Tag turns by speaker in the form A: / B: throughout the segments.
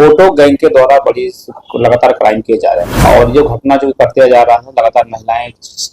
A: Auto gang के द्वारा बड़ी लगातार क्राइम किए जा रहे हैं और जो घटना जो करते जा रहा है, लगातार महिलाएं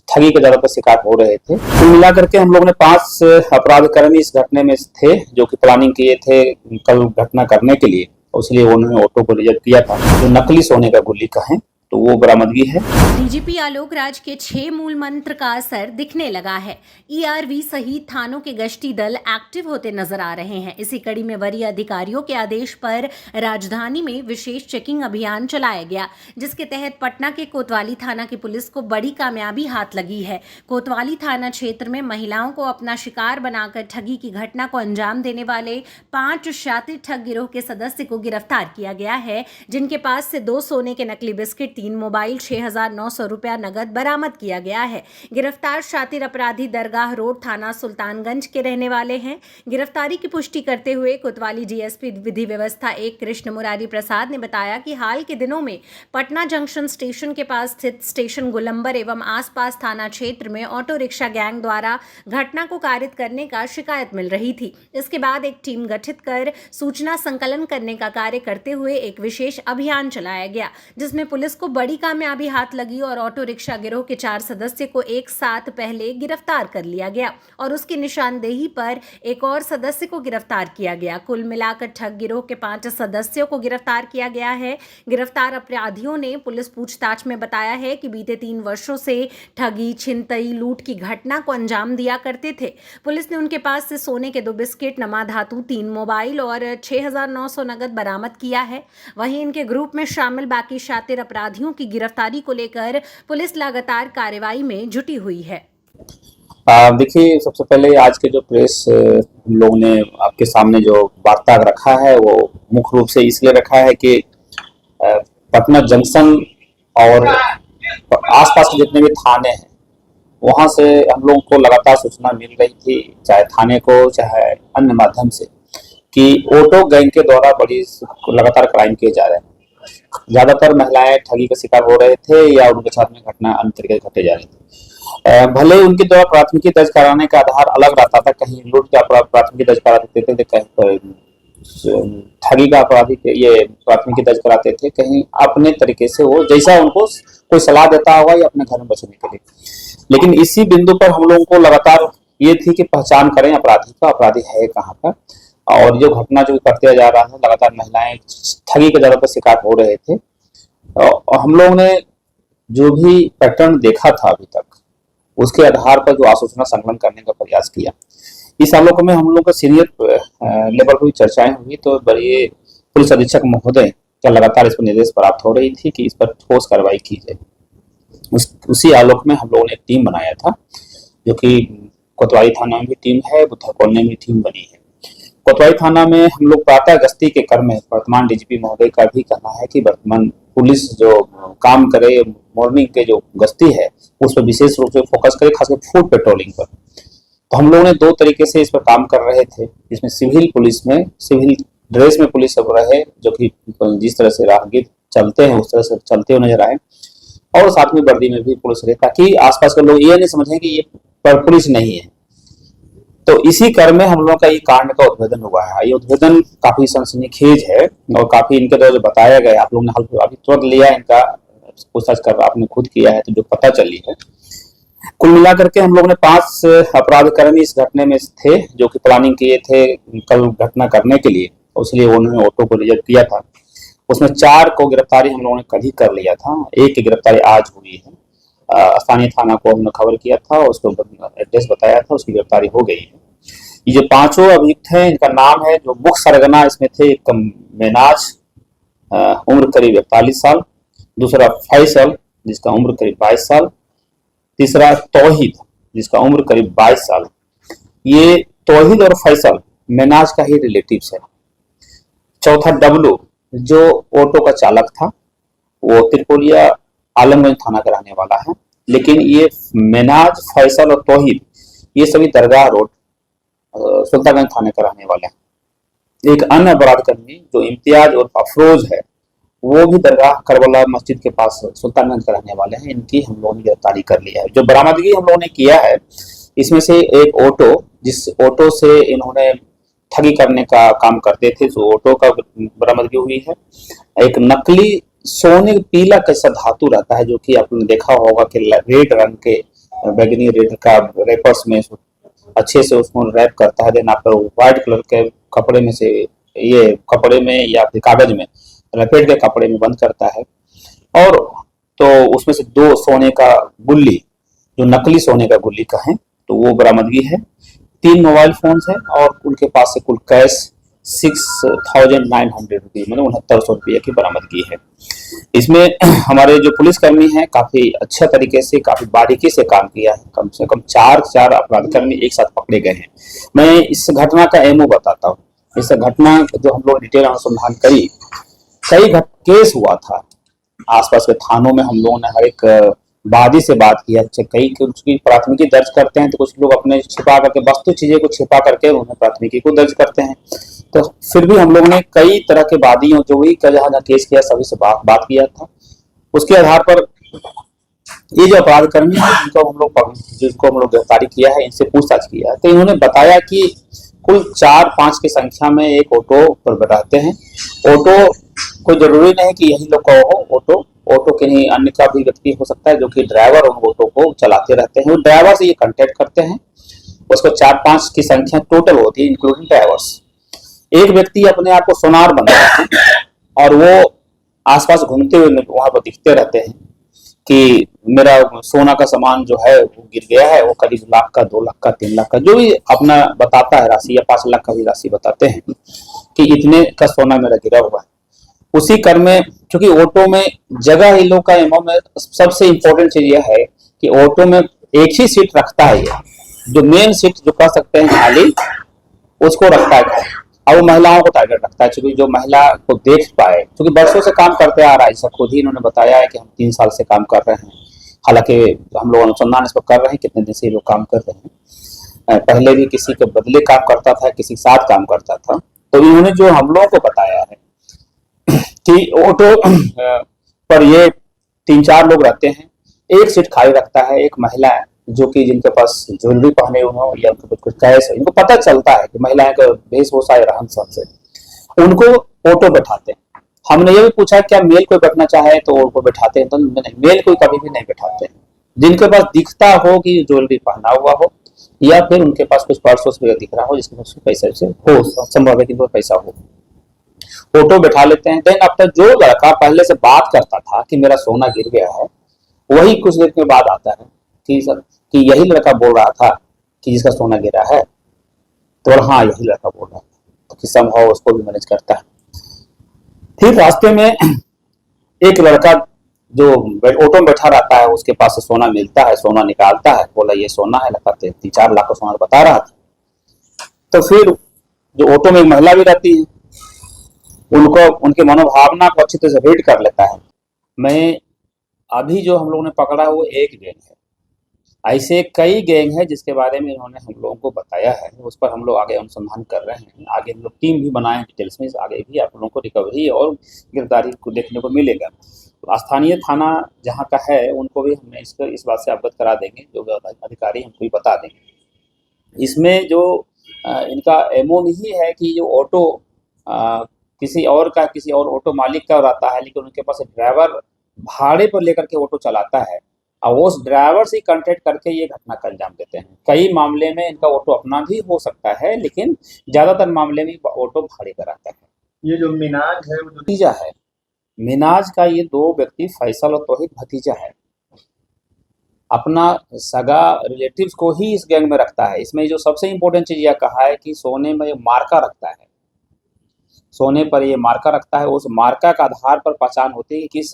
A: ठगी के दरों पर शिकार हो रहे थे। कुल मिलाकर के हम लोगों ने 5 अपराधकर्मी इस घटने में थे जो कि प्लानिंग किए थे कल घटना करने के लिए, इसलिए उन्होंने ऑटो को रिजर्व किया था। जो नकली सोने का गोली का है तो वो बरामदगी है।
B: डीजीपी आलोक राज के 6 मूल मंत्र का असर दिखने लगा है। ईआरवी सहित थानों के गश्ती दल एक्टिव होते नजर आ रहे हैं। इसी कड़ी में वरीय अधिकारियों के आदेश पर राजधानी में विशेष चेकिंग अभियान चलाया गया, जिसके तहत पटना के कोतवाली थाना की पुलिस को बड़ी कामयाबी हाथ लगी है। कोतवाली थाना क्षेत्र में महिलाओं को अपना शिकार बनाकर ठगी की घटना को अंजाम देने वाले 5 शातिर ठग गिरोह के सदस्य को गिरफ्तार किया गया है, जिनके पास से 2 सोने के नकली बिस्किट, 3 मोबाइल, 6,900 रुपया नगद बरामद किया गया है। गिरफ्तार शातिर अपराधी दरगाह रोड थाना सुल्तानगंज के रहने वाले हैं। गिरफ्तारी की पुष्टि करते हुए कोतवाली डीएसपी विधि व्यवस्था 1 कृष्ण मुरारी प्रसाद ने बताया कि हाल के दिनों में पटना जंक्शन स्टेशन के पास स्थित स्टेशन गोलंबर एवं आसपास थाना क्षेत्र में ऑटो रिक्शा गैंग द्वारा घटना को कारित करने का शिकायत मिल रही थी। इसके बाद एक टीम गठित कर सूचना संकलन करने का कार्य करते हुए एक विशेष अभियान चलाया गया, जिसमें पुलिस को बड़ी कामयाबी हाथ लगी और ऑटो रिक्शा गिरोह के 4 सदस्य को एक साथ पहले गिरफ्तार कर लिया गया और उसकी निशानदेही पर एक और सदस्य को गिरफ्तार किया गया। कुल मिलाकर ठग गिरोह के 5 सदस्यों को गिरफ्तार किया गया है। गिरफ्तार अपराधियों ने पुलिस पूछताछ में बताया है कि बीते 3 वर्षों से ठगी, छिनतई, लूट की घटना को अंजाम दिया करते थे। पुलिस ने उनके पास से सोने के 2 बिस्किट, नमा धातु, 3 मोबाइल और 6,900 नगद बरामद किया है। वहीं इनके ग्रुप में शामिल बाकी शातिर अपराधियों की गिरफ्तारी को लेकर पुलिस लगातार कार्रवाई में जुटी हुई है।
A: देखिए, सबसे पहले आज के जो प्रेस हम लोगों ने आपके सामने जो वार्ता रखा है वो मुख्य रूप से इसलिए रखा है कि पटना जंक्शन और आसपास के जितने भी थाने हैं वहां से हम लोगों को लगातार सूचना मिल रही थी, चाहे थाने को चाहे अन्य माध्यम से, कि ऑटो गैंग के द्वारा बड़ी लगातार क्राइम किए जा रहे हैं। ज्यादातर महिलाएं ठगी का शिकार हो रहे थे या उनके साथ में घटना अन्य तरीके से घटे जा रही थी। भले उनके द्वारा प्राथमिकी दर्ज कराने का आधार अलग रहता था, कहीं लूट का प्राथमिकी दर्ज करा देते थे, कहीं ठगी का अपराधी ये प्राथमिकी दर्ज कराते थे, कहीं अपने तरीके से वो जैसा उनको कोई सलाह देता होगा या अपने घर में बचने के लिए। लेकिन इसी बिंदु पर हम लोगों को लगातार ये थी कि पहचान करें अपराधी का, अपराधी है कहाँ पर। और जो घटना जो करते जा रहा है, लगातार महिलाएं ठगी के दरों पर शिकार हो रहे थे। और हम लोगों ने जो भी पैटर्न देखा था अभी तक, उसके आधार पर जो आसूचना संकलन करने का प्रयास किया। इस आलोक में हम लोग का सीनियर लेवल पर चर्चाएं हुई तो बड़ी पुलिस अधीक्षक महोदय का लगातार इस पर निर्देश प्राप्त हो रही थी कि इस पर ठोस कार्रवाई की जाए। उसी आलोक में हम लोगों ने एक टीम बनाया था, जो कि कोतवाली थाना में भी टीम है, बुद्धा कॉलोनी में टीम बनी है। कोतवाली थाना में हम लोग प्रातः गश्ती के क्रम में वर्तमान डीजीपी महोदय का भी कहना है कि वर्तमान पुलिस जो काम करे, मॉर्निंग के जो गश्ती है उस पर विशेष रूप से फोकस करे, खासकर फूड पेट्रोलिंग पर। तो हम लोगों ने 2 तरीके से इस पर काम कर रहे थे, जिसमें सिविल पुलिस में, सिविल ड्रेस में पुलिस सब रहे, जो कि जिस तरह से राहगीर चलते हैं उस तरह से चलते हुए नजर आए, और साथ में वर्दी में भी पुलिस रहे, ताकि आसपास के लोग ये नहीं समझें कि ये पुलिस नहीं है। तो इसी क्रम में हम लोगों का ये कांड का उद्भेदन हुआ है। ये उद्भेदन काफी सनसनीखेज है और काफी इनके द्वारा जो बताया गया, आप लोगों ने अभी तुरंत लिया, इनका पूछताछ कर आपने खुद किया है तो जो पता चली है। कुल मिलाकर के हम लोगों ने 5 अपराधकर्मी इस घटने में थे जो कि प्लानिंग किए थे कल घटना करने के लिए, इसलिए उन्होंने ऑटो को रिजर्व किया था। उसमें 4 को गिरफ्तारी हम लोगों ने कल ही कर लिया था, 1 की गिरफ्तारी आज हुई है। स्थानीय थाना को हमने खबर किया था, उसको एड्रेस बताया था, उसकी गिरफ्तारी हो गई है। ये जो 5 अभियुक्त हैं, इनका नाम है, जो मुख्य सरगना इसमें थे, एक मेनाज उम्र करीब 41 साल, दूसरा फैसल जिसका उम्र करीब 22 साल, तीसरा तौहीद जिसका उम्र करीब 22 साल। ये तौहीद और फैसल मेनाज का ही रिलेटिव्स है। चौथा डब्लू जो ऑटो का चालक था, वो त्रिपोलिया आलमगंज थाना का रहने वाला है। लेकिन ये मेनाज, फैसल और तौहीद ये सभी दरगाह रोड सुल्तानगंज थाने का रहने वाले हैं। एक अन्य अपराधकर्मी जो इम्तियाज और अफरोज है, वो भी दरगाह करबला मस्जिद के पास सुल्तानगंज का रहने वाले हैं। इनकी हम लोगों ने गिरफ्तारी कर लिया है। जो बरामदगी हम लोगों ने किया है, इसमें से एक ऑटो, जिस ऑटो से इन्होंने ठगी करने का काम करते थे, जो ऑटो का बरामदगी हुई है। एक नकली सोने पीला कैसा धातु रहता है, जो कि आपने देखा होगा कि रेड रंग के बैगनी रेड का रेपर्स में अच्छे से उसको रैप करता है, देन आपको व्हाइट कलर के कपड़े में से ये कपड़े में या फिर कागज में लपेट के कपड़े में बंद करता है। और तो उसमें से 2 सोने का गुल्ली, जो नकली सोने का गुल्ली का है, तो वो बरामदगी है। 3 मोबाइल फोन्स हैं और उनके पास से कुल कैश 6,900 रुपये, मतलब 6900 रुपये की बरामदगी है। इसमें हमारे जो पुलिसकर्मी हैं काफी अच्छा तरीके से, काफी बारीकी से काम किया है। कम से कम 4 अपराधकर्मी एक साथ पकड़े गए हैं। मैं इस घटना का एमओ बताता हूँ। इस घटना जो हम लोग डिटेल अनुसंधान कई केस हुआ था आसपास के थानों में। हम लोगों ने हर एक वादी से बात किया, कई उसकी प्राथमिकी दर्ज करते हैं, तो कुछ लोग अपने छिपा करके वस्तु चीजें को छिपा करके उन्हें प्राथमिकी को दर्ज करते हैं। तो फिर भी हम लोगों ने कई तरह के वादियों जो भी जहाँ जहाँ केस किया सभी से बात किया था। उसके आधार पर ये जो अपराधकर्मी है जिनको हम लोग गिरफ्तारी किया है, इनसे पूछताछ किया है, तो इन्होंने बताया कि कुल 4-5 की संख्या में एक ऑटो पर बैठाते हैं। ऑटो कोई जरूरी नहीं कि यही लोग का हो, ऑटो कहीं अन्य का भी व्यक्ति हो सकता है, जो कि ड्राइवर उन ऑटो को चलाते रहते हैं। वो ड्राइवर से ये कांटेक्ट करते हैं। उसको 4-5 की संख्या टोटल होती है, इंक्लूडिंग ड्राइवर्स। एक व्यक्ति अपने आप को सोनार बनाता है और वो आसपास घूमते हुए वहां पर दिखते रहते हैं कि मेरा सोना का सामान जो है वो गिर गया है। वो करीब 1 लाख का, 2 लाख का, 3 लाख का, जो भी अपना बताता है राशि, या 5 लाख का भी राशि बताते हैं कि इतने का सोना मेरा गिरा हुआ है। उसी क्रम में, क्योंकि ऑटो में जगह इन लोग का एमओ में सबसे इंपॉर्टेंट चीज यह है कि ऑटो में एक ही सीट रखता है, ये जो मेन सीट जो कह सकते हैं खाली, उसको रखता है। और वो महिलाओं को टारगेट रखता है, क्योंकि जो महिला को देख पाए, क्योंकि बरसों से काम करते आ रहा है। सब खुद ही इन्होंने बताया है कि हम 3 साल से काम कर रहे हैं। हालांकि हम लोग अनुसंधान इस पर कर रहे हैं, कितने दिन से ये लोग काम कर रहे हैं। पहले भी किसी के बदले काम करता था, किसी के साथ काम करता था। तो इन्होंने जो हम लोगों को बताया है कि ऑटो पर ये 3-4 लोग रहते हैं, एक सीट खाली रखता है। एक महिला है जो कि जिनके पास ज्वेलरी पहने हुए हो या उनके पास कुछ कैश है, इनको पता चलता है कि महिलाएं का वेशभूषा या रहन सहन से, उनको ऑटो बैठाते हैं। हमने ये भी पूछा क्या मेल कोई बैठना चाहे तो उनको बैठाते हैं, तो मेल कोई कभी भी नहीं बैठाते हैं। जिनके पास दिखता हो कि ज्वेलरी पहना हुआ हो, या फिर उनके पास कुछ पर्स दिख रहा हो जिसके पास पैसे से हो, संभव है कि पैसा हो, ऑटो बैठा लेते हैं। देन आफ्टर जो लड़का पहले से बात करता था कि मेरा सोना गिर गया है, वही कुछ देर के बाद आता है कि सर कि यही लड़का बोल रहा था कि जिसका सोना गिरा है। तो हाँ, यही लड़का बोल रहा था, तो कि संभव उसको भी मैनेज करता है। फिर रास्ते में एक लड़का जो ऑटो में बैठा रहता है, उसके पास से सोना मिलता है, सोना निकालता है, बोला ये सोना है, लगता 3-4 लाख का सोना बता रहा था। तो फिर जो ऑटो में एक महिला भी रहती है, उनको उनके मनोभावना को अच्छी तरह से रीड कर लेता है। मैं अभी जो हम लोगों ने पकड़ा है वो एक गैंग है, ऐसे कई गैंग है जिसके बारे में इन्होंने हम लोगों को बताया है। उस पर हम लोग आगे अनुसंधान कर रहे हैं। आगे हम लोग टीम भी बनाए हैं डिटेल्स में, आगे भी आप लोगों को रिकवरी और गिरफ्तारी को देखने को मिलेगा। तो स्थानीय थाना जहाँ का है उनको भी हमने इस बात से अवगत करा देंगे, जो अधिकारी हमको भी बता देंगे। इसमें जो इनका एमओ ही है कि जो ऑटो किसी और ऑटो मालिक का रहता है, लेकिन उनके पास ड्राइवर भाड़े पर लेकर के ऑटो चलाता है और उस ड्राइवर से कांटेक्ट करके ये घटना का अंजाम देते हैं। कई मामले में इनका ऑटो अपना भी हो सकता है, लेकिन ज्यादातर मामले में ऑटो भाड़े का रहता है।
C: ये जो मिनाज है, वो जो
A: भतीजा है मिनाज का, ये 2 व्यक्ति फैसल और तौहीद भतीजा है, अपना सगा रिलेटिव्स को ही इस गैंग में रखता है। इसमें जो सबसे इंपॉर्टेंट चीज यह कहा है कि सोने में मार्का रखता है, सोने पर ये मार्का रखता है। उस मार्का का आधार पर पहचान होती है कि किस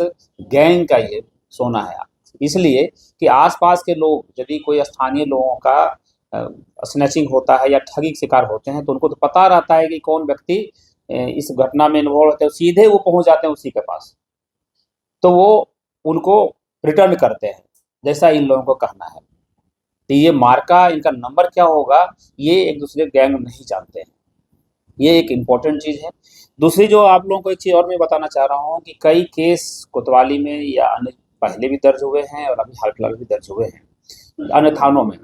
A: गैंग का ये सोना है। इसलिए कि आसपास के लोग, यदि कोई स्थानीय लोगों का स्नैचिंग होता है या ठगी के शिकार होते हैं, तो उनको तो पता रहता है कि कौन व्यक्ति इस घटना में इन्वॉल्व होते हैं, सीधे वो पहुंच जाते हैं उसी के पास, तो वो उनको रिटर्न करते हैं, जैसा इन लोगों को कहना है। तो ये मार्का, इनका नंबर क्या होगा, ये एक दूसरे गैंग नहीं जानते हैं। ये एक इम्पोर्टेंट चीज़ है। दूसरी जो आप लोगों को एक चीज़ और मैं बताना चाह रहा हूँ कि कई केस कोतवाली में या अन्य पहले भी दर्ज हुए हैं और अभी हाल फिलहाल भी दर्ज हुए हैं। अन्य थानों में।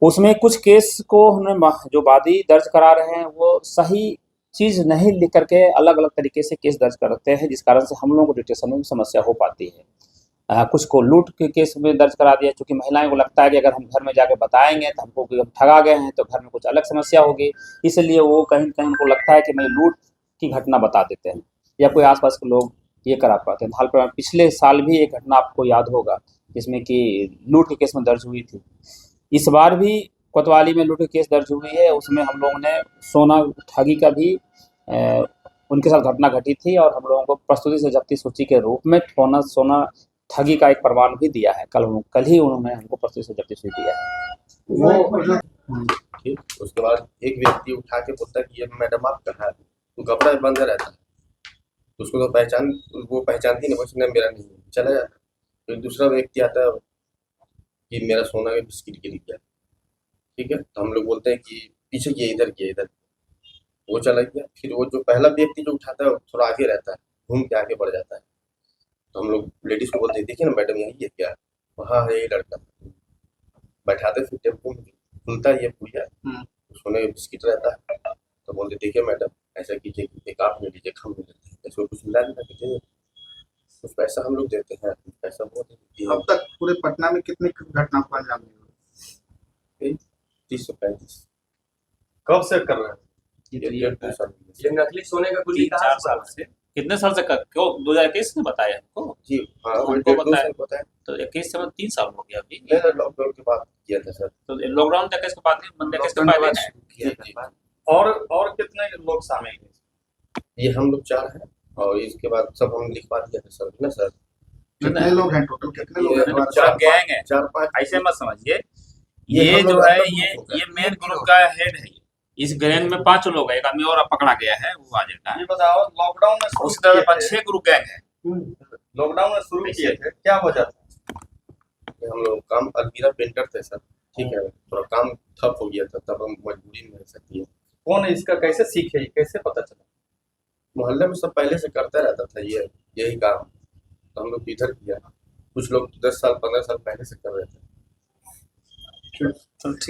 A: उसमें कुछ केस को हमने जो वादी दर्ज करा रहे हैं वो सही चीज़ नहीं लिख करके अलग अलग तरीके से केस दर्ज करते हैं, जिस कारण से हम लोगों को डिटेक्शन में समस्या हो पाती है। कुछ को लूट के केस में दर्ज करा दिया, क्योंकि महिलाएं को लगता है कि अगर हम घर में जाके बताएंगे तो हमको कि हम ठगा गए हैं तो घर में कुछ अलग समस्या होगी, इसलिए वो कहीं कहीं उनको लगता है कि मैं लूट की घटना बता देते हैं, या कोई आसपास के लोग ये करा पाते हैं। हाल फिलहाल पिछले साल भी एक घटना आपको याद होगा जिसमें कि लूट के केस में दर्ज हुई थी। इस बार भी कोतवाली में लूट के केस दर्ज हुई है, उसमें हम लोगों ने सोना ठगी का भी उनके साथ घटना घटी थी, और हम लोगों को प्रस्तुति से जब्ती सूची के रूप में सोना ठगी का एक प्रमाण भी दिया है। कल ही उन्होंने हमको प्रस्तुति से जब्ती सूची दिया है।
C: ठीक, उसके बाद एक व्यक्ति उठा के बोलता है कि ये मैडम आप कहाँ है, तो कपड़ा बंद रहता है, तो उसको तो वो पहचानती नहीं, उसने मेरा नहीं है, चला जाता है। फिर दूसरा व्यक्ति आता है कि मेरा सोना के बिस्किट गिर गया, ठीक है, तो हम लोग बोलते हैं कि पीछे किया, इधर, वो चला गया। फिर वो जो पहला व्यक्ति जो उठाता है थोड़ा आगे रहता है, घूम के आगे बढ़ जाता है, तो हम लोग लेडीज को बोलते हैं देखिए ना मैडम यही है क्या, वहाँ है ये लड़का, बैठाते फिर टेम्पो में, खुलता है ये पुड़िया, सोने का बिस्किट रहता है, तो बोलते देखिए मैडम ऐसा कीजिए, एक आप ले लीजिए, हम ले लेते हैं, ऐसे कुछ मिला दीजिए, कुछ पैसा हम लोग देते हैं, पैसा बहुत देती है।
D: अब तक पूरे पटना में कितनी घटना को अंजाम दिया?
C: 30 से 35।
E: कब से कर रहे हैं?
C: ये 2 साल
E: ये नकली सोने का गुल्ली कहाँ
A: 3-4 साल से। कितने साल से क्यों 2021 में बताया हमको?
C: जी हाँ,
A: हमको
C: 1.5-2
A: बताया।
C: साल बताया।
A: तो 21 से 3 साल हो गया अभी।
C: नहीं, लॉकडाउन के बाद किया था सर।
A: तो लॉकडाउन तक इसके बाद नहीं, बंदे किसके पहले है?
C: जी, जी।
E: और कितने लोग शामिल हैं?
C: ये हम लोग 4 हैं, और इसके बाद सब हम लिखवा दिया था सर, ना सर।
D: कितने लोग हैं टोटल, कितने लोग
C: ये
D: हैं?
A: चार गैंग है,
C: 4-5
A: ऐसे मत समझिए।
C: ये
A: ये
C: हम
A: जो
C: लोग
A: है
C: अंदर
A: ये
C: ग्रुप हो गए।
A: ये मेन ग्रुप का हेड है। इस गैंग में 5 लोग हैं, एक आदमी और पकड़ा गया है, वो आ जाता है।
E: ये बताओ, लॉकडाउन में शुरू
A: उसके तरह
E: किए थे।
A: 5-6 ग्रुप गैंग है।
E: लॉकडाउन में शुरू किए थे, क्या वजह था?
C: हम लोग काम अलमीरा पेंटर थे सर, ठीक है, थोड़ा काम ठप हो गया था, तब हम मजबूरी में ऐसा किए।
E: कौन इसका कैसे सीखे, कैसे पता चला?
C: मोहल्ले में सब पहले से करता रहता था यही काम, तो हम लोग इधर किया। कुछ लोग 10 साल 15 साल पहले से कर रहे थे।
A: चल ठीक।